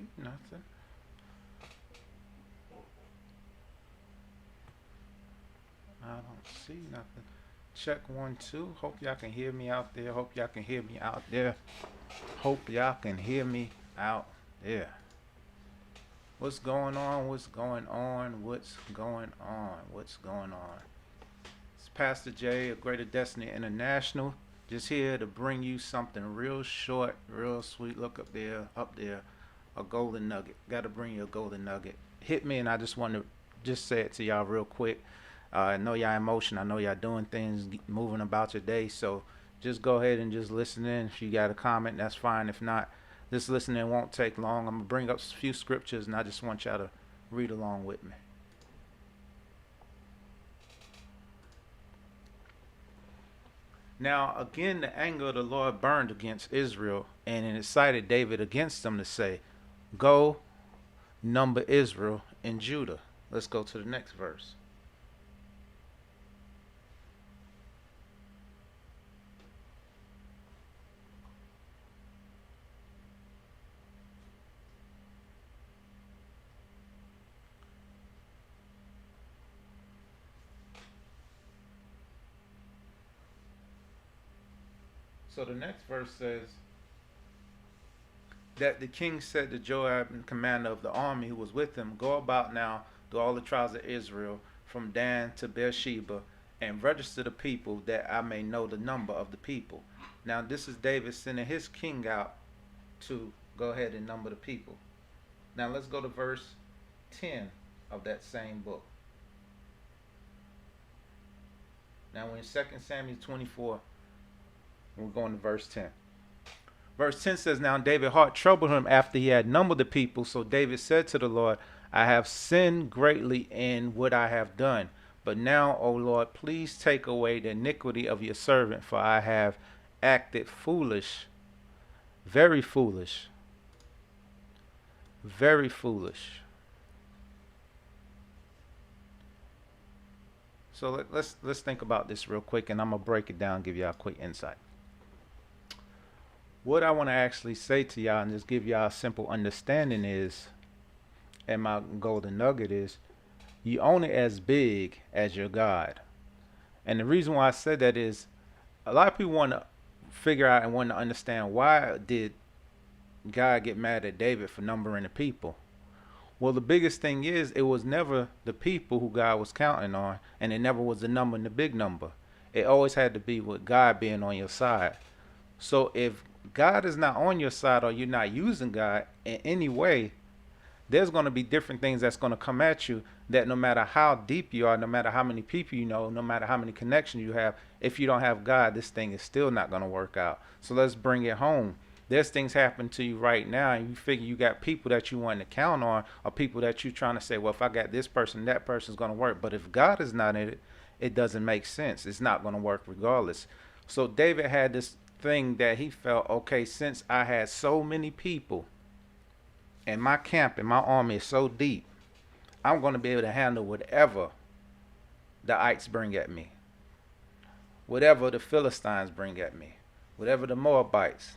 see nothing. I don't see nothing. Check 1 2. Hope y'all can hear me out there. Hope y'all can hear me out there. Hope y'all can hear me out there. What's going on? What's going on? What's going on? What's going on? It's Pastor J of Greater Destiny International. Just here to bring you something real short, real sweet. Look up there, up there. A golden nugget. Got to bring you a golden nugget. Hit me, and I just want to just say it to y'all real quick. I know y'all in motion. I know y'all doing things, moving about your day. So just go ahead and just listen in. If you got a comment, that's fine. If not, this listening won't take long. I'm gonna bring up a few scriptures, and I just want y'all to read along with me. Now again, the anger of the Lord burned against Israel, and it incited David against them to say, "Go, number Israel and Judah." Let's go to the next verse. So the next verse says that the king said to Joab, the commander of the army who was with him, "Go about now to all the tribes of Israel, from Dan to Beersheba, and register the people, that I may know the number of the people." Now this is David sending his king out to go ahead and number the people. Now let's go to verse 10 of that same book. Now we're in 2 Samuel 24. We're going to verse 10. Verse 10 says, "Now David's heart troubled him after he had numbered the people. So David said to the Lord, I have sinned greatly in what I have done. But now, O Lord, please take away the iniquity of your servant, for I have acted foolish, very foolish, very foolish." So let's think about this real quick, and I'm gonna break it down, give y'all a quick insight. What I want to actually say to y'all and just give y'all a simple understanding is, and my golden nugget is, you own it as big as your God. And the reason why I said that is, a lot of people want to figure out and want to understand, why did God get mad at David for numbering the people? Well, the biggest thing is, it was never the people who God was counting on, and it never was the number and the big number. It always had to be with God being on your side. So if God is not on your side, or you're not using God in any way, there's going to be different things that's going to come at you, that no matter how deep you are, no matter how many people you know, no matter how many connections you have, if you don't have God, this thing is still not going to work out. So let's bring it home. There's things happen to you right now, and you figure you got people that you want to count on, or people that you're trying to say, well, if I got this person, that person's going to work. But if God is not in it, it doesn't make sense. It's not going to work regardless. So David had this thing that he felt, okay, since I had so many people, and my camp and my army is so deep, I'm going to be able to handle whatever the ites bring at me, whatever the Philistines bring at me, whatever the Moabites,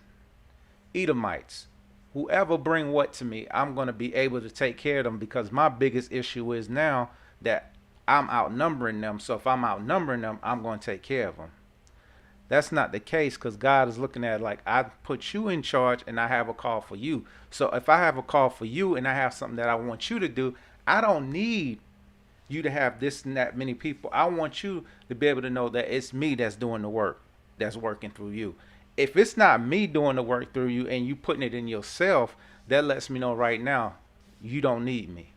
Edomites, whoever bring what to me, I'm going to be able to take care of them, because my biggest issue is now that I'm outnumbering them. So if I'm outnumbering them, I'm going to take care of them. That's not the case, because God is looking at it like, I put you in charge and I have a call for you. So if I have a call for you and I have something that I want you to do, I don't need you to have this and that many people. I want you to be able to know that it's me that's doing the work, that's working through you. If it's not me doing the work through you and you putting it in yourself, that lets me know right now you don't need me.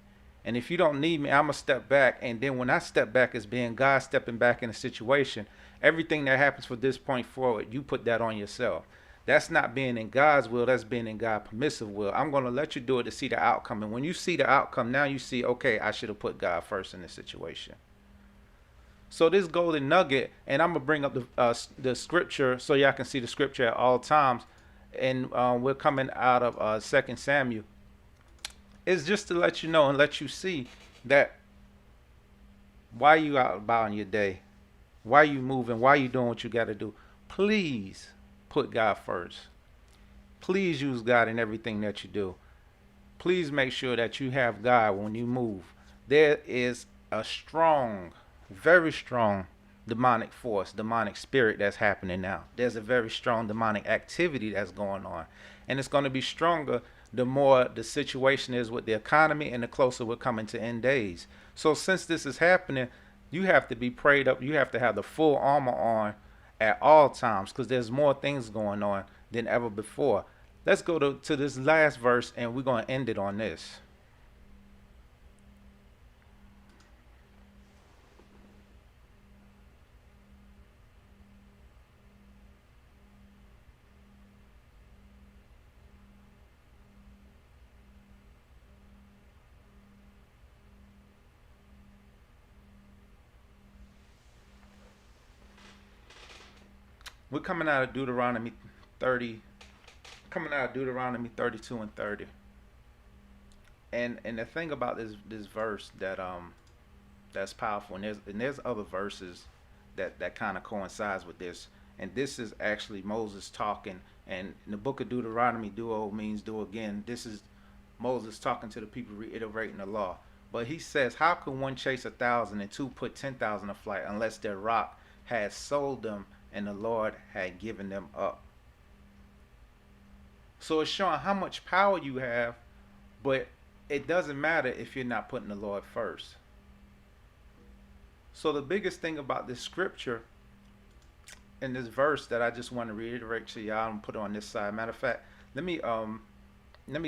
And if you don't need me, I'm going to step back. And then when I step back as being God stepping back in a situation, everything that happens from this point forward, you put that on yourself. That's not being in God's will. That's being in God's permissive will. I'm going to let you do it to see the outcome. And when you see the outcome, now you see, okay, I should have put God first in this situation. So this golden nugget, and I'm going to bring up the scripture so y'all can see the scripture at all times. And we're coming out of 2 Samuel. It's just to let you know and let you see that why you out about in your day, why you moving, why you doing what you got to do. Please put God first. Please use God in everything that you do. please make sure that you have God when you move. There is a strong, very strong demonic force, demonic spirit that's happening now. There's a very strong demonic activity that's going on. And it's going to be stronger the more the situation is with the economy and the closer we're coming to end days. So since this is happening, you have to be prayed up. You have to have the full armor on at all times because there's more things going on than ever before. Let's go to this last verse and we're going to end it on this. We're coming out of Deuteronomy 30, coming out of Deuteronomy 32 and 30. And the thing about this verse that's powerful, and there's other verses that kind of coincides with this. And this is actually Moses talking. And in the book of Deuteronomy, duo means do again. This is Moses talking to the people, reiterating the law. But he says, how can one chase 1,000 and two put 10,000 to flight unless their rock had sold them and the Lord had given them up? So it's showing how much power you have, but it doesn't matter if you're not putting the Lord first. So the biggest thing about this scripture in this verse that I just want to reiterate to y'all and put on this side. Matter of fact, let me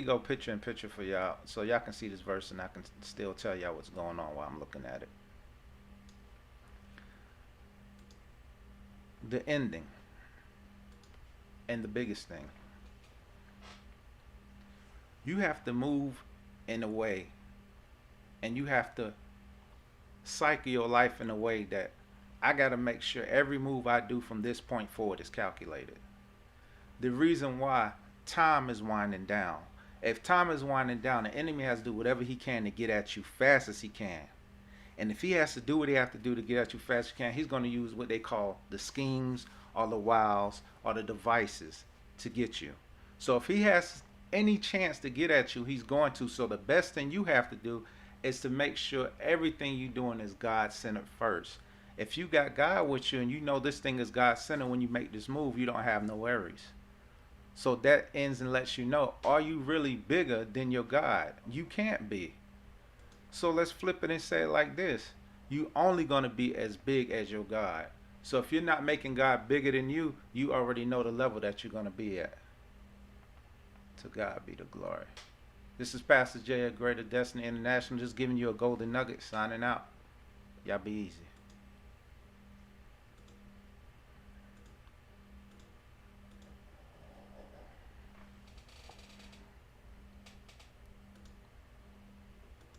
go picture in picture for y'all so y'all can see this verse and I can still tell y'all what's going on while I'm looking at it. The ending and the biggest thing. You have to move in a way and you have to cycle your life in a way that I got to make sure every move I do from this point forward is calculated. The reason why, time is winding down. If time is winding down, the enemy has to do whatever he can to get at you fast as he can. And if he has to do what he has to do to get at you fast as he can, he's going to use what they call the schemes or the wiles or the devices to get you. So if he has any chance to get at you, he's going to. So the best thing you have to do is to make sure everything you're doing is God-centered first. If you got God with you and you know this thing is God-centered, when you make this move, you don't have no worries. So that ends and lets you know, are you really bigger than your God? You can't be. So let's flip it and say it like this. You only going to be as big as your God. So if you're not making God bigger than you, you already know the level that you're going to be at. To God be the glory. This is Pastor Jay of Greater Destiny International, just giving you a golden nugget, signing out. Y'all be easy.